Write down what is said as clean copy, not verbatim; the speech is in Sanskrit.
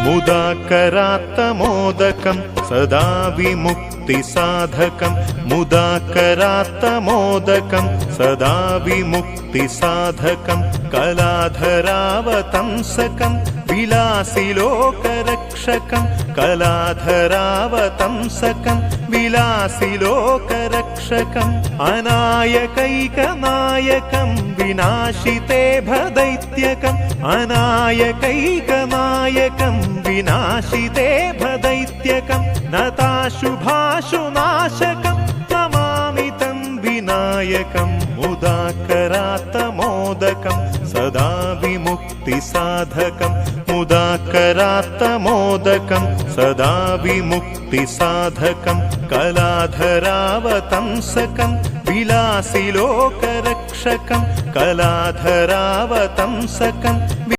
मुदाकरात्तमोदकं सदा विमुक्तिसाधकं मुदाकरात्तमोदकं सदा विमुक्तिसाधकं कलाधरावतंसकं विलासिलोकरक्षकं कलाधरावतंसकं विलासिलोकरक्षकम् अनायकैकनायकं विनाशिते भदैत्यकम् अनायकैकनायकं विनाशिते भदैत्यकं नताशुभाशुनाशकं नमामि तं विनायकं मुदाकरात्तमोदकं सदा विमुक्तिसाधकं मुदाकरात्तमोदकं सदा विमुक्तिसाधकं कलाधरावतंसकं विलासिलोकरक्षकं कलाधरावतंसकं